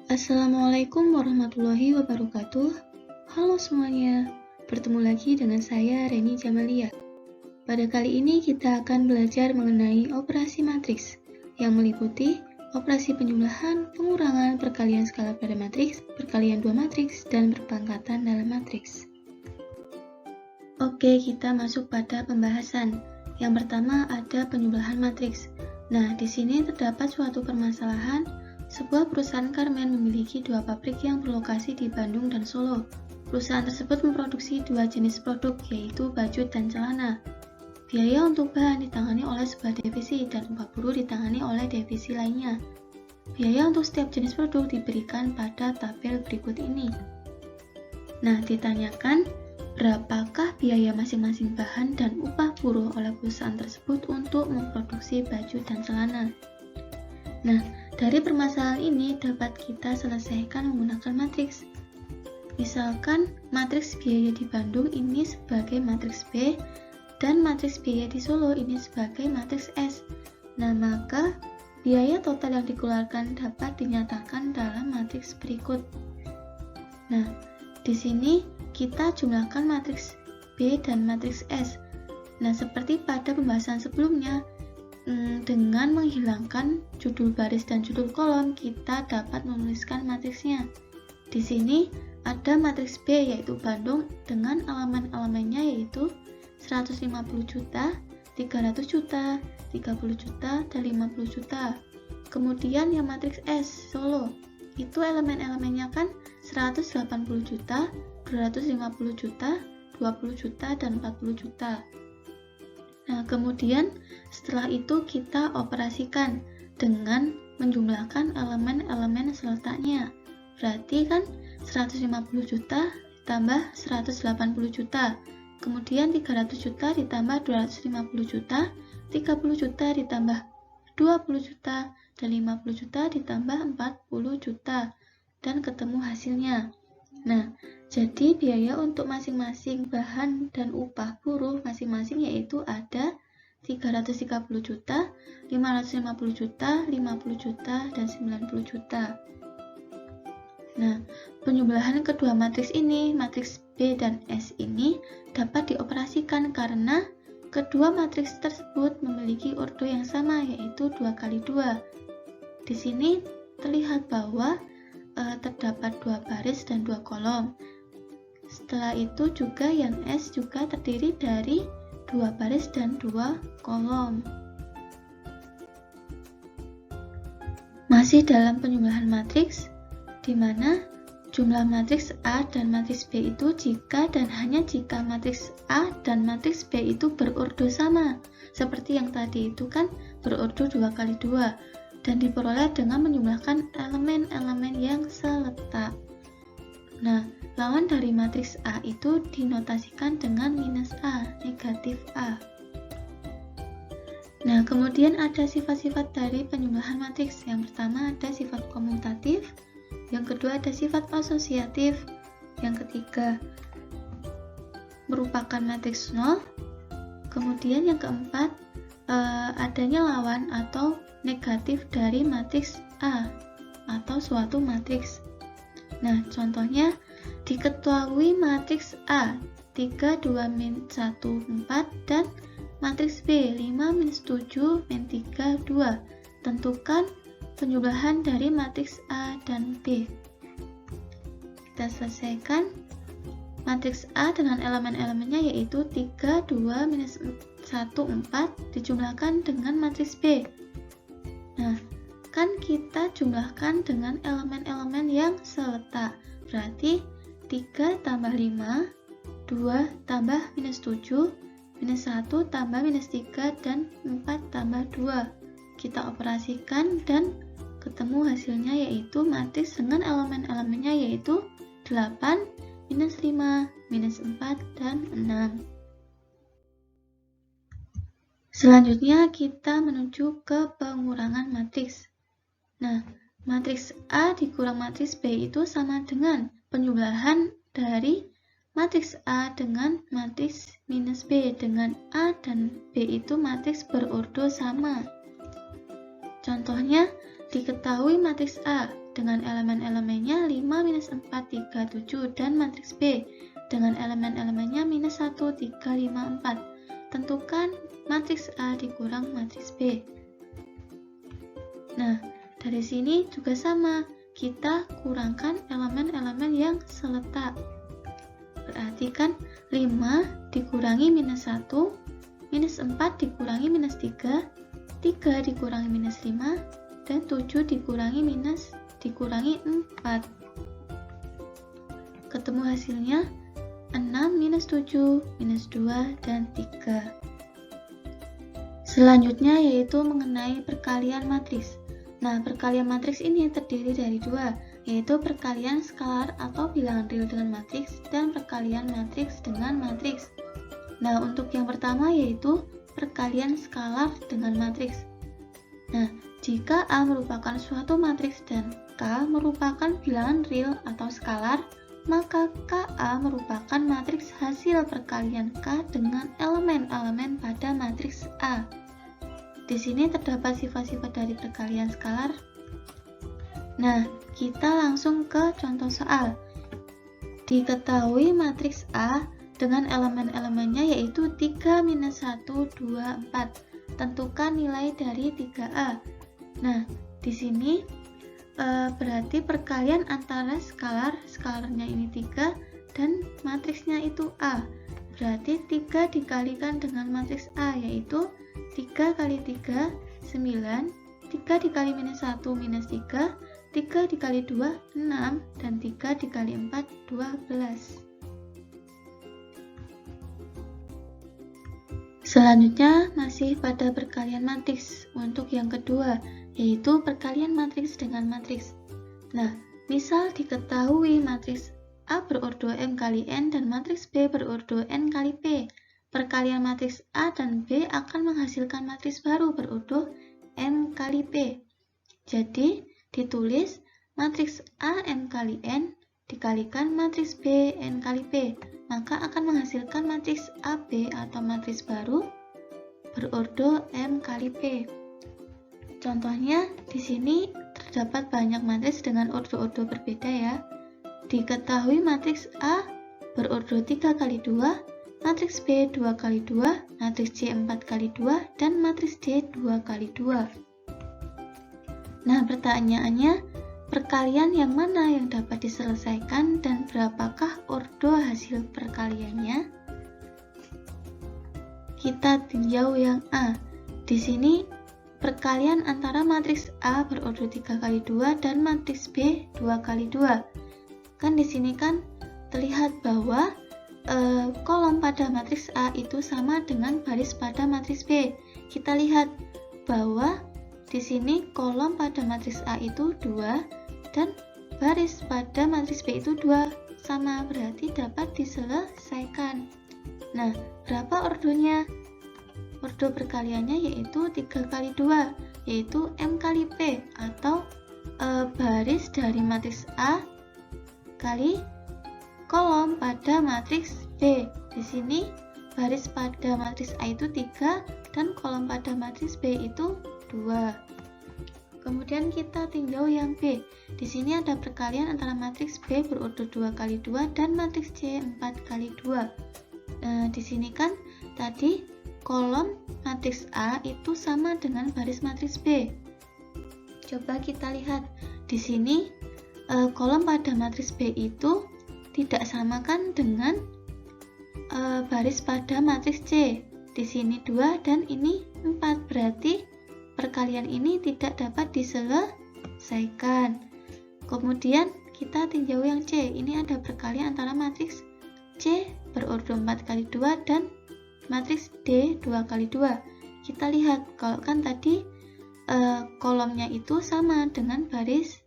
Assalamualaikum warahmatullahi wabarakatuh. Halo semuanya, bertemu lagi dengan saya Reni Jamalia. Pada kali ini kita akan belajar mengenai operasi matriks yang meliputi operasi penjumlahan, pengurangan, perkalian skala pada matriks, perkalian dua matriks, dan berpangkatan dalam matriks. Oke, kita masuk pada pembahasan. Yang pertama ada penjumlahan matriks. Nah, di sini terdapat suatu permasalahan. Sebuah perusahaan garmen memiliki dua pabrik yang berlokasi di Bandung dan Solo. Perusahaan tersebut memproduksi dua jenis produk, yaitu baju dan celana. Biaya untuk bahan ditangani oleh sebuah divisi dan upah buruh ditangani oleh divisi lainnya. Biaya untuk setiap jenis produk diberikan pada tabel berikut ini. Nah, ditanyakan berapakah biaya masing-masing bahan dan upah buruh oleh perusahaan tersebut untuk memproduksi baju dan celana. Nah, dari permasalahan ini dapat kita selesaikan menggunakan matriks. Misalkan matriks biaya di Bandung ini sebagai matriks B dan matriks biaya di Solo ini sebagai matriks S. Nah, maka biaya total yang dikeluarkan dapat dinyatakan dalam matriks berikut. Nah, di sini kita jumlahkan matriks B dan matriks S. Nah, seperti pada pembahasan sebelumnya, dengan menghilangkan judul baris dan judul kolom, kita dapat menuliskan matriksnya. Di sini ada matriks B yaitu Bandung dengan elemen-elemennya yaitu 150 juta, 300 juta, 30 juta, dan 50 juta. Kemudian yang matriks S Solo itu elemen-elemennya kan 180 juta, 250 juta, 20 juta, dan 40 juta. Nah, kemudian setelah itu kita operasikan dengan menjumlahkan elemen-elemen seletaknya. Berarti kan 150 juta ditambah 180 juta. Kemudian 300 juta ditambah 250 juta, 30 juta ditambah 20 juta, dan 50 juta ditambah 40 juta. Dan ketemu hasilnya. Nah, jadi biaya untuk masing-masing bahan dan upah buruh masing-masing yaitu ada 330 juta, 550 juta, 50 juta, dan 90 juta. Nah, penjumlahan kedua matriks ini, matriks B dan S ini dapat dioperasikan karena kedua matriks tersebut memiliki ordo yang sama yaitu 2 kali 2. Di sini terlihat bahwa terdapat dua baris dan dua kolom. Setelah itu juga yang S juga terdiri dari dua baris dan dua kolom. Masih dalam penjumlahan matriks, di mana jumlah matriks A dan matriks B itu jika dan hanya jika matriks A dan matriks B itu berordo sama. Seperti yang tadi itu kan berordo 2 kali 2. Dan diperoleh dengan menjumlahkan elemen-elemen yang seletak. Nah, lawan dari matriks A itu dinotasikan dengan minus A, negatif A. Nah, kemudian ada sifat-sifat dari penjumlahan matriks. Yang pertama ada sifat komutatif, yang kedua ada sifat asosiatif, yang ketiga merupakan matriks 0, kemudian yang keempat adanya lawan atau negatif dari matriks A atau suatu matriks. Nah, contohnya diketahui matriks A 3, 2, min 1, 4 dan matriks B 5, min 7, min 3, 2. Tentukan penjumlahan dari matriks A dan B. Kita selesaikan. Matriks A dengan elemen-elemennya yaitu 3, 2, minus 1, 4 dijumlahkan dengan matriks B. Nah, kan kita jumlahkan dengan elemen-elemen yang seletak. Berarti 3 tambah 5, 2 tambah minus 7, minus 1 tambah minus 3, dan 4 tambah 2. Kita operasikan dan ketemu hasilnya yaitu matriks dengan elemen-elemennya yaitu 8, minus 5, minus 4, dan 6. Selanjutnya kita menuju ke pengurangan matriks. Nah, matriks A dikurang matriks B itu sama dengan penjumlahan dari matriks A dengan matriks minus B, dengan A dan B itu matriks berordo sama. Contohnya, diketahui matriks A dengan elemen-elemennya 5, minus 4, 3, 7, dan matriks B dengan elemen-elemennya minus 1, 3, 5, 4. Tentukan matriks A dikurang matriks B. Nah, dari sini juga sama, kita kurangkan elemen-elemen yang seletak. Berarti kan 5 dikurangi minus 1, minus 4 dikurangi minus 3, 3 dikurangi minus 5, dan 7 dikurangi 4. Ketemu hasilnya 6 minus 7, minus 2, dan 3. Selanjutnya yaitu mengenai perkalian matriks. Nah, perkalian matriks ini terdiri dari dua, yaitu perkalian skalar atau bilangan real dengan matriks dan perkalian matriks dengan matriks. Nah, untuk yang pertama yaitu perkalian skalar dengan matriks. Nah, jika A merupakan suatu matriks dan K merupakan bilangan real atau skalar, maka KA merupakan matriks hasil perkalian K dengan elemen-elemen pada matriks A. Di sini terdapat sifat-sifat dari perkalian skalar. Nah, kita langsung ke contoh soal. Diketahui matriks A dengan elemen-elemennya yaitu 3, minus 1, 2, 4. Tentukan nilai dari 3A. Nah, di sini berarti perkalian antara skalarnya ini 3, dan matriksnya itu A. Berarti 3 dikalikan dengan matriks A, yaitu 3 kali 3, 9, 3 dikali minus 1, minus 3, 3 dikali 2, 6, dan 3 dikali 4, 12. Selanjutnya masih pada perkalian matriks untuk yang kedua, yaitu perkalian matriks dengan matriks. Nah, misal diketahui matriks A berordo M kali N dan matriks B berordo N kali P. Perkalian matriks A dan B akan menghasilkan matriks baru berordo M kali P. Jadi, ditulis matriks A M kali N dikalikan matriks B N kali P, maka akan menghasilkan matriks AB atau matriks baru berordo M kali P. Contohnya, di sini terdapat banyak matriks dengan ordo-ordo berbeda ya. Diketahui matriks A berordo 3 kali 2, matriks B 2 kali 2, matriks C 4 kali 2, dan matriks D 2 kali 2. Nah, pertanyaannya, perkalian yang mana yang dapat diselesaikan dan berapakah ordo hasil perkaliannya? Kita tinjau yang A. Di sini perkalian antara matriks A berordo 3 kali 2 dan matriks B 2 kali 2. Kan di sini kan terlihat bahwa kolom pada matriks A itu sama dengan baris pada matriks B. Kita lihat bahwa di sini kolom pada matriks A itu 2 dan baris pada matriks B itu 2, sama, berarti dapat diselesaikan. Nah, berapa ordonya? Ordo perkaliannya yaitu 3 kali 2, yaitu M kali P, atau baris dari matriks A kali kolom pada matriks B. Di sini baris pada matriks A itu 3 dan kolom pada matriks B itu 2. Kemudian kita tinjau yang B. Di sini ada perkalian antara matriks B berordo 2 kali 2 dan matriks C 4 kali 2. Di sini kan tadi kolom matriks A itu sama dengan baris matriks B. Coba kita lihat di sini kolom pada matriks B itu tidak sama kan dengan baris pada matriks C. Di sini 2 dan ini 4, berarti perkalian ini tidak dapat diselesaikan. Kemudian kita tinjau yang C. Ini ada perkalian antara matriks C berordo 4 kali 2 dan matriks D 2 kali 2. Kita lihat kalau kan tadi kolomnya itu sama dengan baris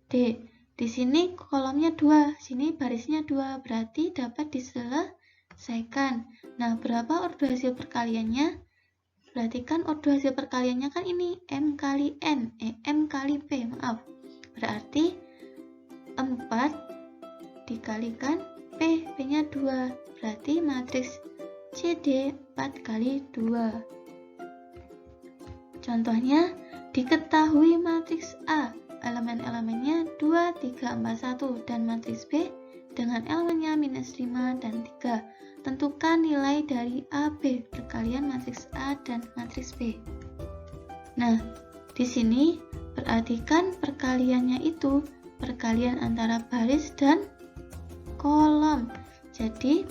D. Di sini kolomnya 2, sini barisnya 2, berarti dapat diselesaikan. Nah, berapa ordo hasil perkaliannya? Berarti kan ordo hasil perkaliannya kan ini M kali N, M kali P, maaf. Berarti 4 dikalikan P, P-nya 2, berarti matriks CD 4 kali 2. Contohnya, diketahui matriks A, elemen-elemennya 3, 4, 1 dan matriks B dengan elemennya minus 5 dan 3. Tentukan nilai dari AB perkalian matriks A dan matriks B. Nah, di sini perhatikan perkaliannya itu perkalian antara baris dan kolom. Jadi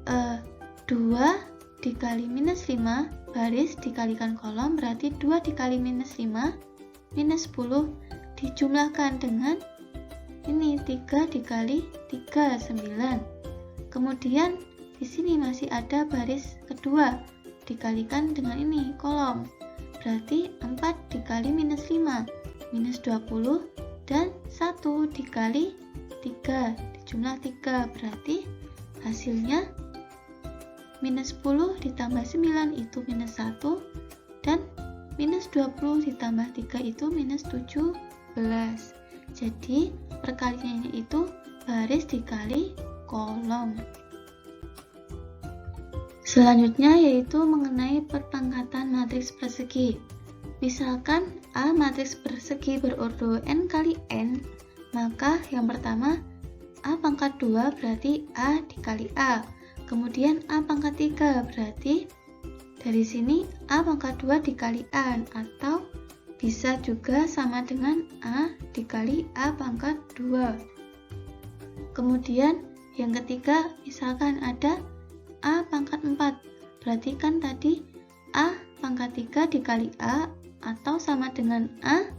2 dikali minus 5 baris dikalikan kolom berarti 2 dikali minus 5 minus 10 dijumlahkan dengan ini 3 dikali 3, 9. Kemudian di sini masih ada baris kedua dikalikan dengan ini kolom. Berarti 4 dikali minus 5 minus 20 dan 1 dikali 3 dijumlah 3 berarti hasilnya minus 10 ditambah 9 itu minus 1 dan minus 20 ditambah 3 itu minus 17. Jadi perkaliannya itu baris dikali kolom. Selanjutnya yaitu mengenai perpangkatan matriks persegi. Misalkan A matriks persegi berordo n kali n, maka yang pertama A pangkat 2 berarti A dikali A. Kemudian A pangkat 3 berarti dari sini A pangkat 2 dikali A atau bisa juga sama dengan A dikali A pangkat 2. Kemudian yang ketiga misalkan ada A pangkat 4. Berarti kan tadi A pangkat 3 dikali A atau sama dengan A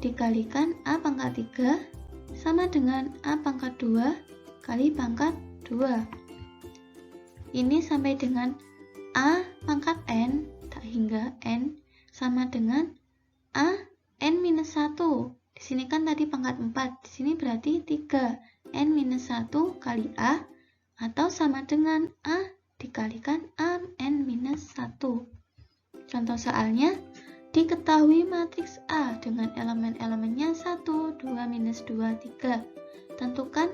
dikalikan A pangkat 3 sama dengan A pangkat 2 kali pangkat 2. Ini sampai dengan A pangkat n tak hingga n sama dengan A n minus 1. Di sini kan tadi pangkat 4, di sini berarti 3 n minus 1 kali A atau sama dengan A dikalikan A n minus 1. Contoh soalnya, diketahui matriks A dengan elemen-elemennya 1, 2, minus 2, 3. Tentukan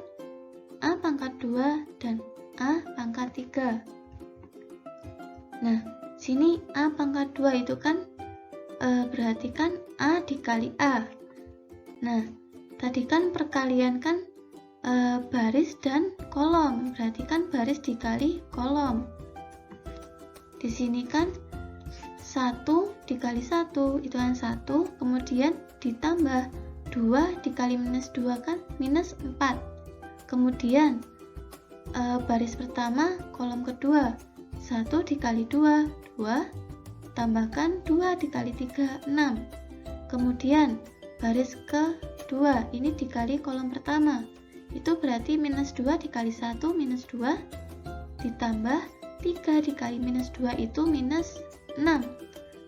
A pangkat 2 dan A pangkat 3. Nah, sini A pangkat 2 itu kan berarti kan A dikali A. Nah, tadi kan perkalian kan baris dan kolom, berarti kan baris dikali kolom. Di sini kan 1 dikali 1 itu kan 1, kemudian ditambah 2 dikali minus 2 kan minus 4. Kemudian baris pertama kolom kedua 1 dikali 2, 2 tambahkan 2 dikali 3, 6. Kemudian baris kedua ini dikali kolom pertama, itu berarti minus 2 dikali 1 minus 2 ditambah 3 dikali minus 2 itu minus 6.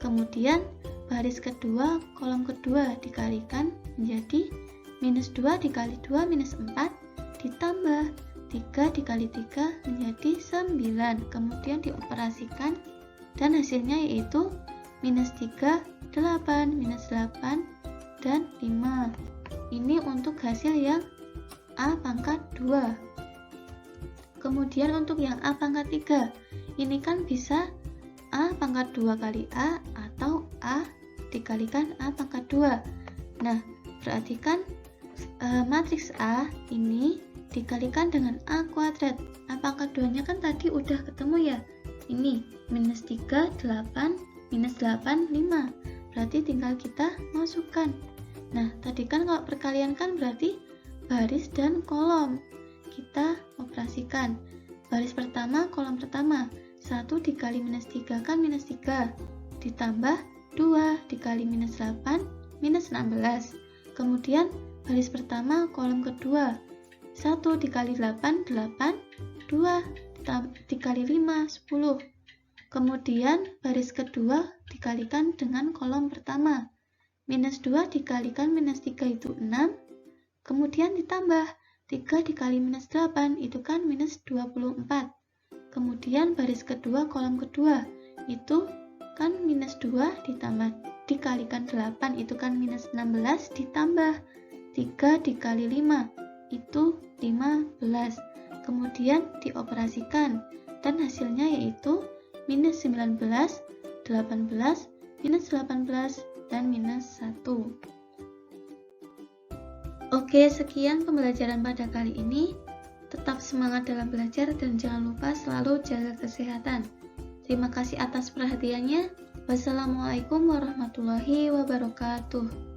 Kemudian baris kedua kolom kedua dikalikan menjadi minus 2 dikali 2 minus 4 ditambah 3 dikali 3 menjadi 9. Kemudian dioperasikan dan hasilnya yaitu minus 3, 8, minus 8, dan 5. Ini untuk hasil yang A pangkat 2. Kemudian untuk yang A pangkat 3, ini kan bisa A pangkat 2 kali A atau A dikalikan A pangkat 2. Nah, perhatikan matriks A ini dikalikan dengan A kuadrat. A pangkat 2 nya kan tadi udah ketemu ya. Ini minus 3, 8, minus 8, 5. Berarti tinggal kita masukkan. Nah, tadi kan kalau perkalian kan berarti baris dan kolom. Kita operasikan. Baris pertama, kolom pertama. 1 dikali minus 3 kan minus 3. Ditambah 2 dikali minus 8, minus 16. Kemudian baris pertama, kolom kedua. 1 dikali 8, 8. 2 dikali 5, 10. Kemudian baris kedua dikalikan dengan kolom pertama. Minus 2 dikalikan minus 3 itu 6. Kemudian ditambah 3 dikali minus 8 itu kan minus 24. Kemudian baris kedua kolom kedua itu kan minus 2 ditambah dikalikan 8 itu kan minus 16 ditambah 3 dikali 5 itu 15. Kemudian dioperasikan dan hasilnya yaitu minus 19, 18, minus 18, dan minus 1. Oke, sekian pembelajaran pada kali ini. Tetap semangat dalam belajar dan jangan lupa selalu jaga kesehatan. Terima kasih atas perhatiannya. Wassalamualaikum warahmatullahi wabarakatuh.